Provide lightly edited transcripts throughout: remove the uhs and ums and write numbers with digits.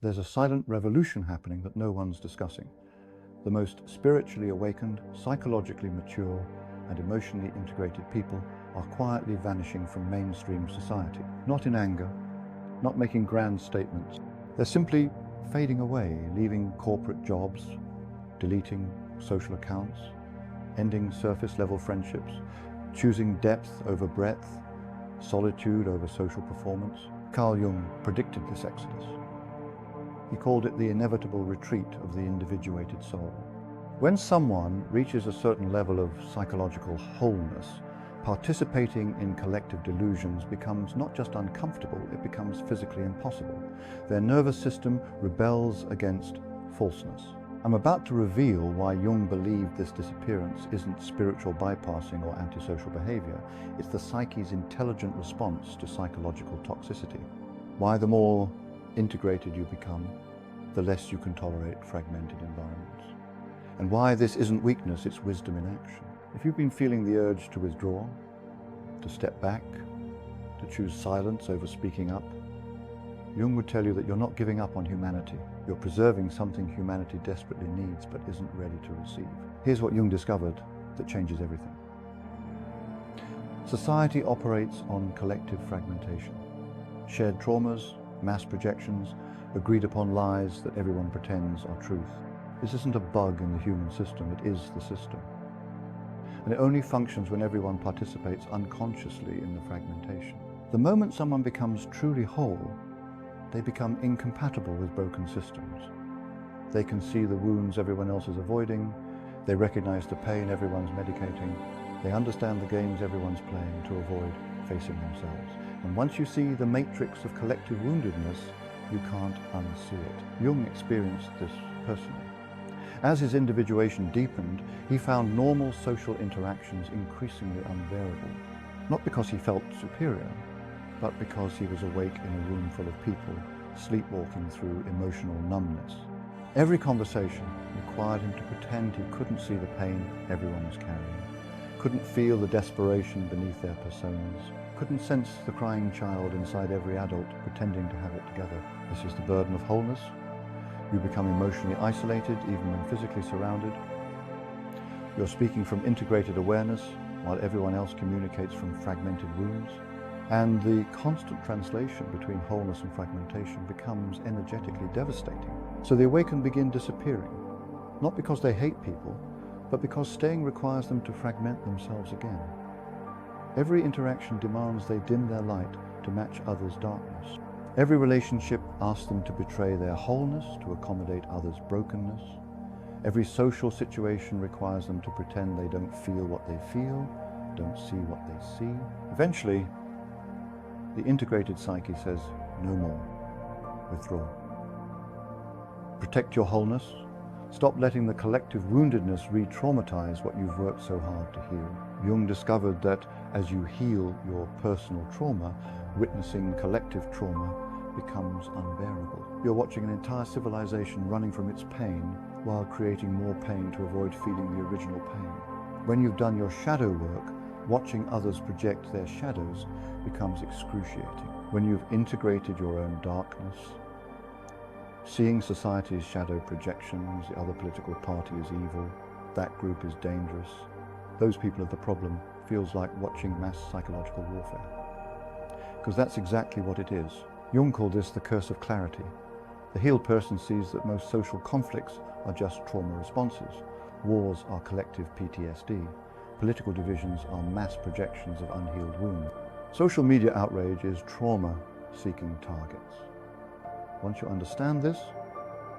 There's a silent revolution happening that no one's discussing. The most spiritually awakened, psychologically mature, and emotionally integrated people are quietly vanishing from mainstream society. Not in anger, not making grand statements. They're simply fading away, leaving corporate jobs, deleting social accounts, ending surface-level friendships, choosing depth over breadth, solitude over social performance. Carl Jung predicted this exodus. He called it the inevitable retreat of the individuated soul. When someone reaches a certain level of psychological wholeness, participating in collective delusions becomes not just uncomfortable, it becomes physically impossible. Their nervous system rebels against falseness. I'm about to reveal why Jung believed this disappearance isn't spiritual bypassing or antisocial behavior. It's the psyche's intelligent response to psychological toxicity. Why the more integrated you become, the less you can tolerate fragmented environments. And why this isn't weakness, it's wisdom in action. If you've been feeling the urge to withdraw, to step back, to choose silence over speaking up, Jung would tell you that you're not giving up on humanity. You're preserving something humanity desperately needs but isn't ready to receive. Here's what Jung discovered that changes everything. Society operates on collective fragmentation. Shared traumas, mass projections, agreed upon lies that everyone pretends are truth. This isn't a bug in the human system, it is the system. And it only functions when everyone participates unconsciously in the fragmentation. The moment someone becomes truly whole, they become incompatible with broken systems. They can see the wounds everyone else is avoiding, they recognize the pain everyone's medicating, they understand the games everyone's playing to avoid facing themselves. And once you see the matrix of collective woundedness, you can't unsee it. Jung experienced this personally. As his individuation deepened, he found normal social interactions increasingly unbearable. Not because he felt superior, but because he was awake in a room full of people, sleepwalking through emotional numbness. Every conversation required him to pretend he couldn't see the pain everyone was carrying, couldn't feel the desperation beneath their personas, couldn't sense the crying child inside every adult pretending to have it together. This is the burden of wholeness. You become emotionally isolated even when physically surrounded. You're speaking from integrated awareness while everyone else communicates from fragmented wounds. And the constant translation between wholeness and fragmentation becomes energetically devastating. So the awakened begin disappearing, not because they hate people, but because staying requires them to fragment themselves again. Every interaction demands they dim their light to match others' darkness. Every relationship asks them to betray their wholeness to accommodate others' brokenness. Every social situation requires them to pretend they don't feel what they feel, don't see what they see. Eventually, the integrated psyche says, no more. Withdraw. Protect your wholeness. Stop letting the collective woundedness re-traumatize what you've worked so hard to heal. Jung discovered that as you heal your personal trauma, witnessing collective trauma becomes unbearable. You're watching an entire civilization running from its pain while creating more pain to avoid feeling the original pain. When you've done your shadow work, watching others project their shadows becomes excruciating. When you've integrated your own darkness, seeing society's shadow projections, the other political party is evil, that group is dangerous, those people are the problem, feels like watching mass psychological warfare. Because that's exactly what it is. Jung called this the curse of clarity. The healed person sees that most social conflicts are just trauma responses. Wars are collective PTSD. Political divisions are mass projections of unhealed wounds. Social media outrage is trauma-seeking targets. Once you understand this,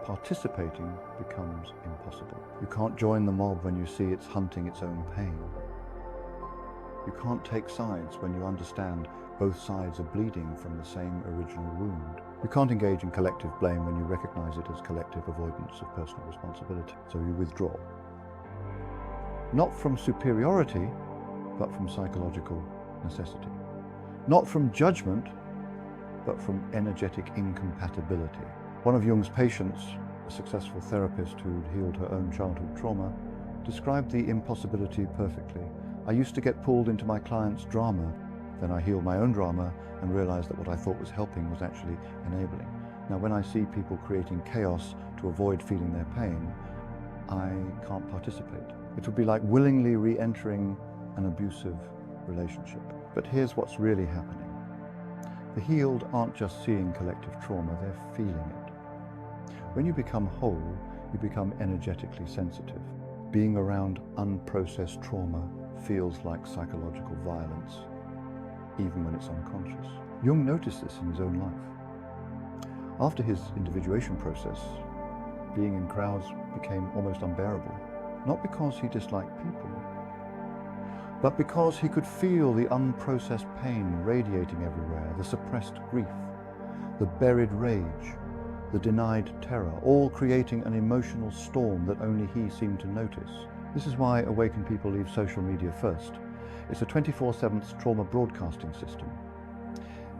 participating becomes impossible. You can't join the mob when you see it's hunting its own pain. You can't take sides when you understand both sides are bleeding from the same original wound. You can't engage in collective blame when you recognize it as collective avoidance of personal responsibility. So you withdraw. Not from superiority, but from psychological necessity. Not from judgment, but from energetic incompatibility. One of Jung's patients, a successful therapist who'd healed her own childhood trauma, described the impossibility perfectly. I used to get pulled into my client's drama. Then I healed my own drama and realized that what I thought was helping was actually enabling. Now, when I see people creating chaos to avoid feeling their pain, I can't participate. It would be like willingly re-entering an abusive relationship. But here's what's really happening. The healed aren't just seeing collective trauma, they're feeling it. When you become whole, you become energetically sensitive. Being around unprocessed trauma feels like psychological violence, even when it's unconscious. Jung noticed this in his own life. After his individuation process, being in crowds became almost unbearable, not because he disliked people, but because he could feel the unprocessed pain radiating everywhere, the suppressed grief, the buried rage, the denied terror, all creating an emotional storm that only he seemed to notice. This is why awakened people leave social media first. It's a 24/7 trauma broadcasting system.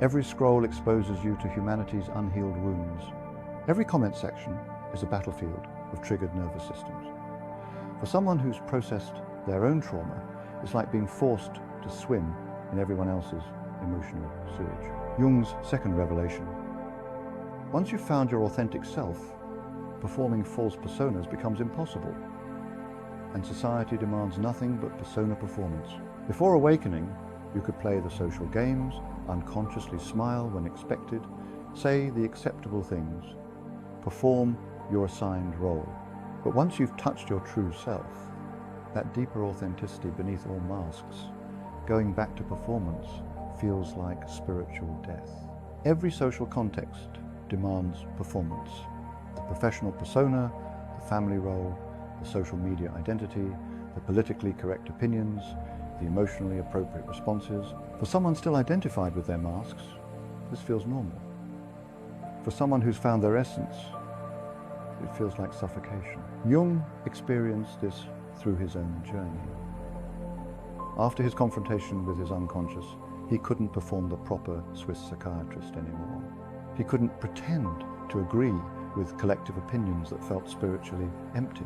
Every scroll exposes you to humanity's unhealed wounds. Every comment section is a battlefield of triggered nervous systems. For someone who's processed their own trauma, it's like being forced to swim in everyone else's emotional sewage. Jung's second revelation. Once you've found your authentic self, performing false personas becomes impossible, and society demands nothing but persona performance. Before awakening, you could play the social games, unconsciously smile when expected, say the acceptable things, perform your assigned role. But once you've touched your true self, that deeper authenticity beneath all masks, going back to performance feels like spiritual death. Every social context demands performance. The professional persona, the family role, the social media identity, the politically correct opinions, the emotionally appropriate responses. For someone still identified with their masks, this feels normal. For someone who's found their essence, it feels like suffocation. Jung experienced this through his own journey. After his confrontation with his unconscious, he couldn't perform the proper Swiss psychiatrist anymore. He couldn't pretend to agree with collective opinions that felt spiritually empty.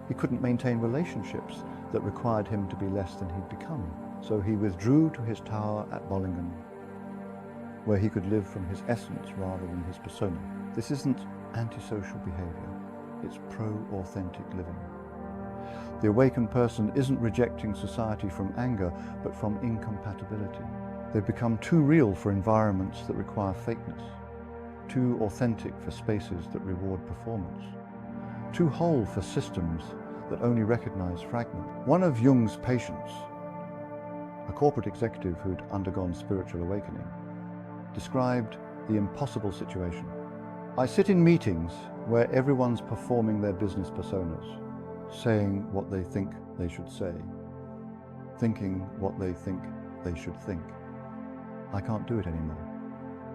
He couldn't maintain relationships that required him to be less than he'd become. So he withdrew to his tower at Bollingen, where he could live from his essence rather than his persona. This isn't antisocial behavior, it's pro-authentic living. The awakened person isn't rejecting society from anger, but from incompatibility. They've become too real for environments that require fakeness, too authentic for spaces that reward performance, too whole for systems that only recognize fragment. One of Jung's patients, a corporate executive who'd undergone spiritual awakening, described the impossible situation. I sit in meetings where everyone's performing their business personas, saying what they think they should say, thinking what they think they should think. I can't do it anymore.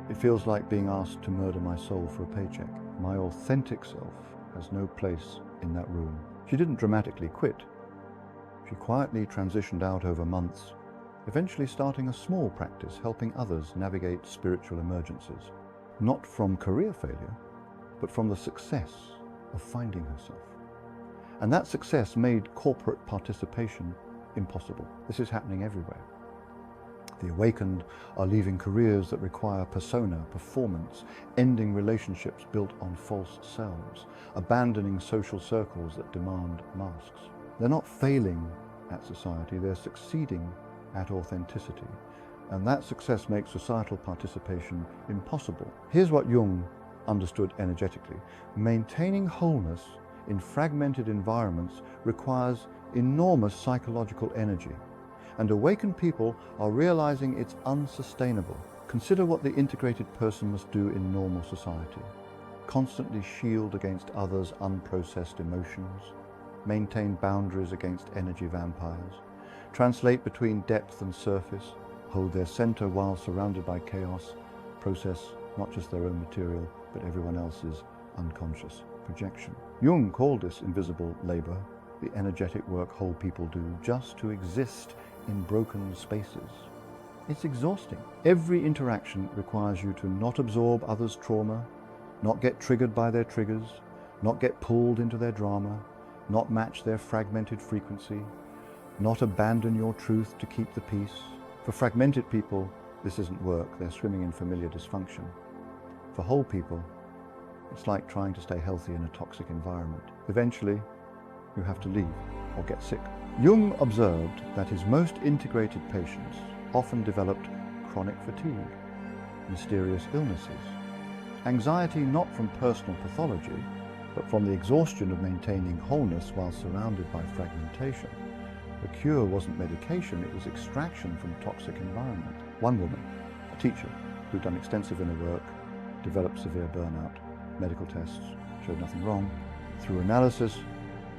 It feels like being asked to murder my soul for a paycheck. My authentic self has no place in that room. She didn't dramatically quit. She quietly transitioned out over months, eventually starting a small practice helping others navigate spiritual emergencies, not from career failure, but from the success of finding herself. And that success made corporate participation impossible. This is happening everywhere. The awakened are leaving careers that require persona, performance, ending relationships built on false selves, abandoning social circles that demand masks. They're not failing at society, they're succeeding at authenticity. And that success makes societal participation impossible. Here's what Jung understood energetically. Maintaining wholeness in fragmented environments requires enormous psychological energy. And awakened people are realizing it's unsustainable. Consider what the integrated person must do in normal society. Constantly shield against others' unprocessed emotions, maintain boundaries against energy vampires, translate between depth and surface, hold their center while surrounded by chaos, process not just their own material, but everyone else's unconscious projection. Jung called this invisible labor the energetic work whole people do just to exist in broken spaces. It's exhausting. Every interaction requires you to not absorb others' trauma, not get triggered by their triggers, not get pulled into their drama, not match their fragmented frequency, not abandon your truth to keep the peace. For fragmented people, this isn't work, they're swimming in familiar dysfunction. For whole people, It's like trying to stay healthy in a toxic environment. Eventually, you have to leave or get sick. Jung observed that his most integrated patients often developed chronic fatigue, mysterious illnesses, anxiety not from personal pathology, but from the exhaustion of maintaining wholeness while surrounded by fragmentation. The cure wasn't medication, it was extraction from toxic environment. One woman, a teacher, who'd done extensive inner work, developed severe burnout. Medical tests showed nothing wrong. Through analysis,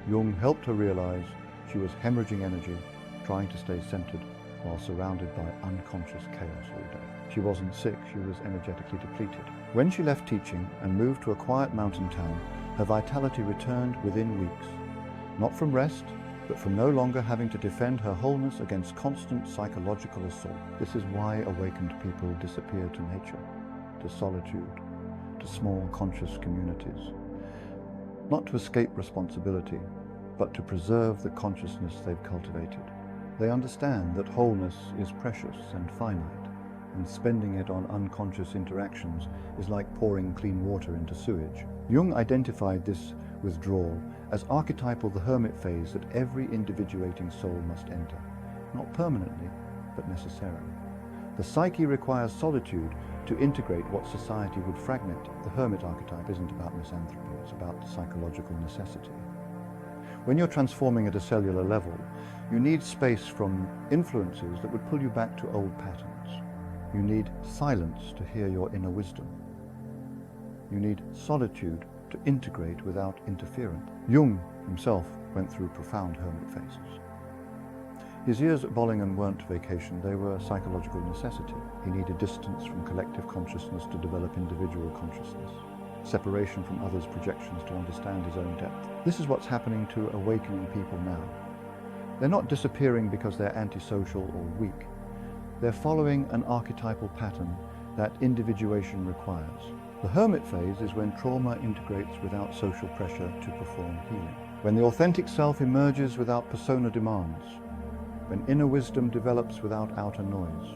Jung helped her realize she was hemorrhaging energy, trying to stay centered while surrounded by unconscious chaos all day. She wasn't sick, she was energetically depleted. When she left teaching and moved to a quiet mountain town, her vitality returned within weeks, not from rest, but from no longer having to defend her wholeness against constant psychological assault. This is why awakened people disappear to nature, to solitude, to small conscious communities. Not to escape responsibility, but to preserve the consciousness they've cultivated. They understand that wholeness is precious and finite, and spending it on unconscious interactions is like pouring clean water into sewage. Jung identified this withdrawal as archetypal the hermit phase that every individuating soul must enter, not permanently, but necessarily. The psyche requires solitude to integrate what society would fragment. The hermit archetype isn't about misanthropy, it's about psychological necessity. When you're transforming at a cellular level, you need space from influences that would pull you back to old patterns. You need silence to hear your inner wisdom. You need solitude to integrate without interference. Jung himself went through profound hermit phases. His years at Bollingham weren't vacation, they were psychological necessity. He needed distance from collective consciousness to develop individual consciousness, separation from others' projections to understand his own depth. This is what's happening to awakening people now. They're not disappearing because they're antisocial or weak. They're following an archetypal pattern that individuation requires. The hermit phase is when trauma integrates without social pressure to perform healing. When the authentic self emerges without persona demands. When inner wisdom develops without outer noise.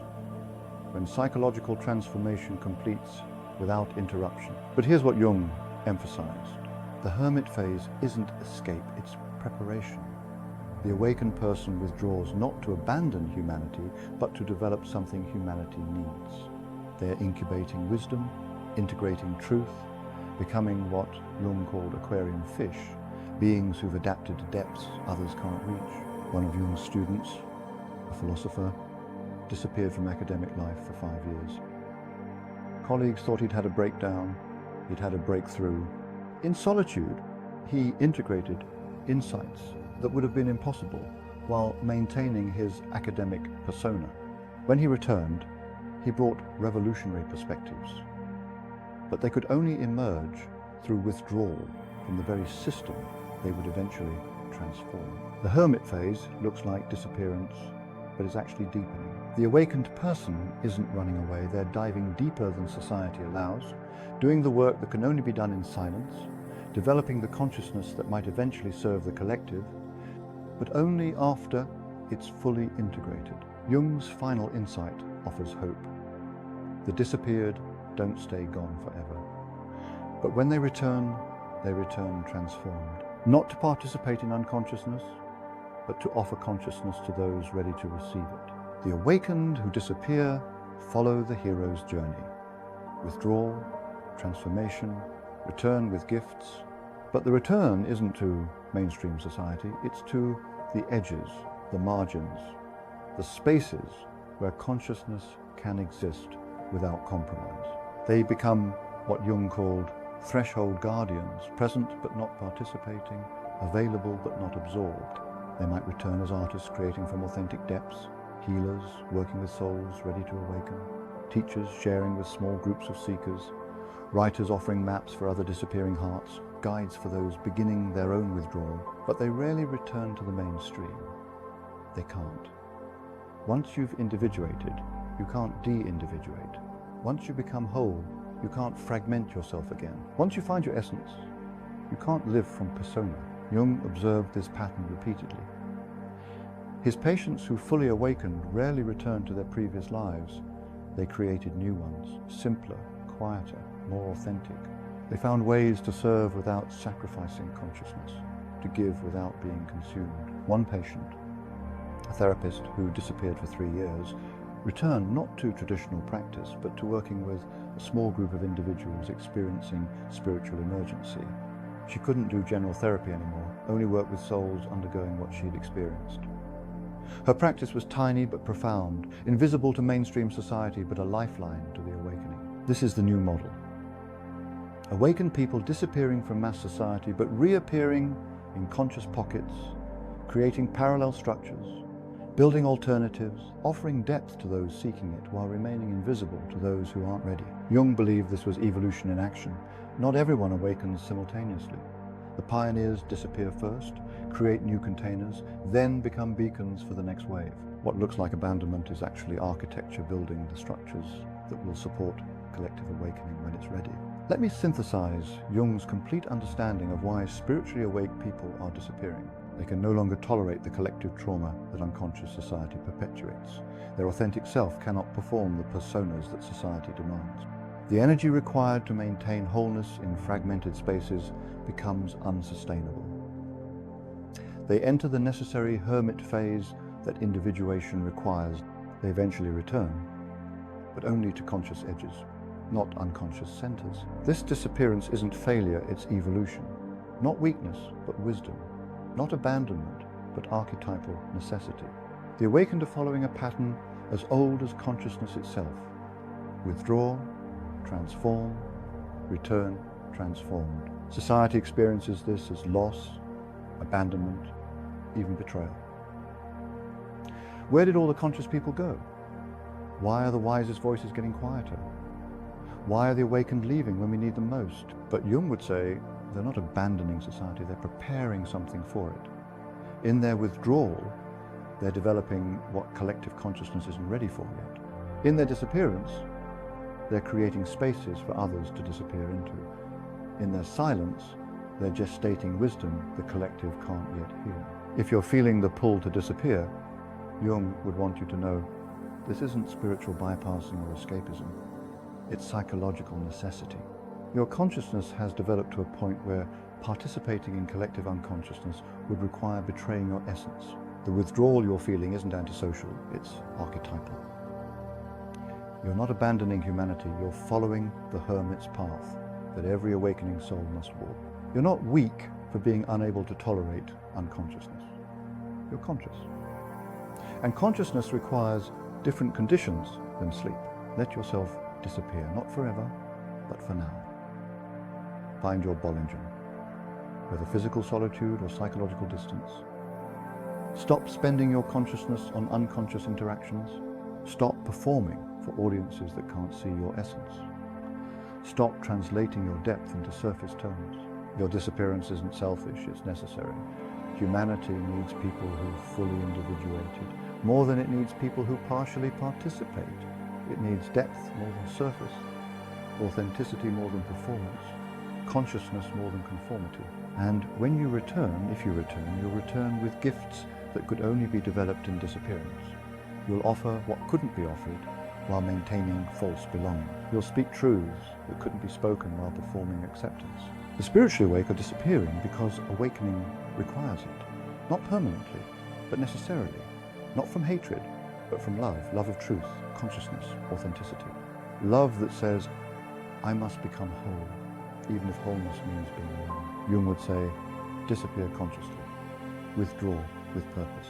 When psychological transformation completes without interruption. But here's what Jung emphasized. The hermit phase isn't escape, it's preparation. The awakened person withdraws not to abandon humanity, but to develop something humanity needs. They're incubating wisdom, integrating truth, becoming what Jung called aquarium fish, beings who've adapted to depths others can't reach. One of Jung's students, a philosopher, disappeared from academic life for 5 years. Colleagues thought he'd had a breakdown, he'd had a breakthrough. In solitude, he integrated insights that would have been impossible while maintaining his academic persona. When he returned, he brought revolutionary perspectives. But they could only emerge through withdrawal from the very system they would eventually transform. The hermit phase looks like disappearance, but is actually deepening. The awakened person isn't running away, they're diving deeper than society allows, doing the work that can only be done in silence, developing the consciousness that might eventually serve the collective, but only after it's fully integrated. Jung's final insight offers hope. The disappeared don't stay gone forever. But when they return transformed. Not to participate in unconsciousness, but to offer consciousness to those ready to receive it. The awakened who disappear follow the hero's journey. Withdrawal, transformation, return with gifts. But the return isn't to mainstream society, it's to the edges, the margins, the spaces where consciousness can exist without compromise. They become what Jung called threshold guardians, present but not participating, available but not absorbed. They might return as artists creating from authentic depths, healers working with souls ready to awaken, teachers sharing with small groups of seekers, writers offering maps for other disappearing hearts, guides for those beginning their own withdrawal. But they rarely return to the mainstream. They can't. Once you've individuated, you can't de-individuate. Once you become whole, you can't fragment yourself again. Once you find your essence, you can't live from persona. Jung observed this pattern repeatedly. His patients who fully awakened rarely returned to their previous lives. They created new ones, simpler, quieter, more authentic. They found ways to serve without sacrificing consciousness, to give without being consumed. One patient, a therapist who disappeared for 3 years, returned not to traditional practice, but to working with a small group of individuals experiencing spiritual emergency. She couldn't do general therapy anymore, only work with souls undergoing what she'd experienced. Her practice was tiny but profound, invisible to mainstream society, but a lifeline to the awakening. This is the new model. Awakened people disappearing from mass society, but reappearing in conscious pockets, creating parallel structures, building alternatives, offering depth to those seeking it while remaining invisible to those who aren't ready. Jung believed this was evolution in action. Not everyone awakens simultaneously. The pioneers disappear first, create new containers, then become beacons for the next wave. What looks like abandonment is actually architecture building the structures that will support collective awakening when it's ready. Let me synthesize Jung's complete understanding of why spiritually awake people are disappearing. They can no longer tolerate the collective trauma that unconscious society perpetuates. Their authentic self cannot perform the personas that society demands. The energy required to maintain wholeness in fragmented spaces becomes unsustainable. They enter the necessary hermit phase that individuation requires. They eventually return, but only to conscious edges, not unconscious centers. This disappearance isn't failure, it's evolution. Not weakness, but wisdom. Not abandonment, but archetypal necessity. The awakened are following a pattern as old as consciousness itself. Withdraw, transform, return, transformed. Society experiences this as loss, abandonment, even betrayal. Where did all the conscious people go? Why are the wisest voices getting quieter? Why are the awakened leaving when we need them most? But Jung would say they're not abandoning society, they're preparing something for it. In their withdrawal, they're developing what collective consciousness isn't ready for yet. In their disappearance, they're creating spaces for others to disappear into. In their silence, they're gestating wisdom the collective can't yet hear. If you're feeling the pull to disappear, Jung would want you to know this isn't spiritual bypassing or escapism. It's psychological necessity. Your consciousness has developed to a point where participating in collective unconsciousness would require betraying your essence. The withdrawal you're feeling isn't antisocial, it's archetypal. You're not abandoning humanity, you're following the hermit's path that every awakening soul must walk. You're not weak for being unable to tolerate unconsciousness. You're conscious. And consciousness requires different conditions than sleep. Let yourself disappear, not forever, but for now. Find your Bollinger, whether physical solitude or psychological distance. Stop spending your consciousness on unconscious interactions. Stop performing for audiences that can't see your essence. Stop translating your depth into surface tones. Your disappearance isn't selfish, it's necessary. Humanity needs people who are fully individuated, more than it needs people who partially participate. It needs depth more than surface, authenticity more than performance, consciousness more than conformity. And when you return, if you return, you'll return with gifts that could only be developed in disappearance. You'll offer what couldn't be offered while maintaining false belonging. You'll speak truths that couldn't be spoken while performing acceptance. The spiritually awake are disappearing because awakening requires it. Not permanently, but necessarily. Not from hatred, but from love. Love of truth, consciousness, authenticity. Love that says, I must become whole, even if wholeness means being alone. Jung would say, disappear consciously. Withdraw with purpose.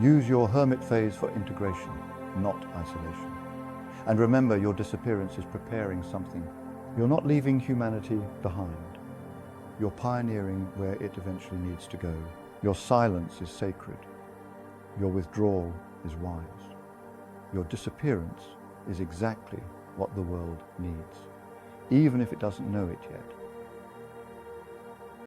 Use your hermit phase for integration, not isolation. And remember, your disappearance is preparing something. You're not leaving humanity behind. You're pioneering where it eventually needs to go. Your silence is sacred. Your withdrawal is wise. Your disappearance is exactly what the world needs, even if it doesn't know it yet.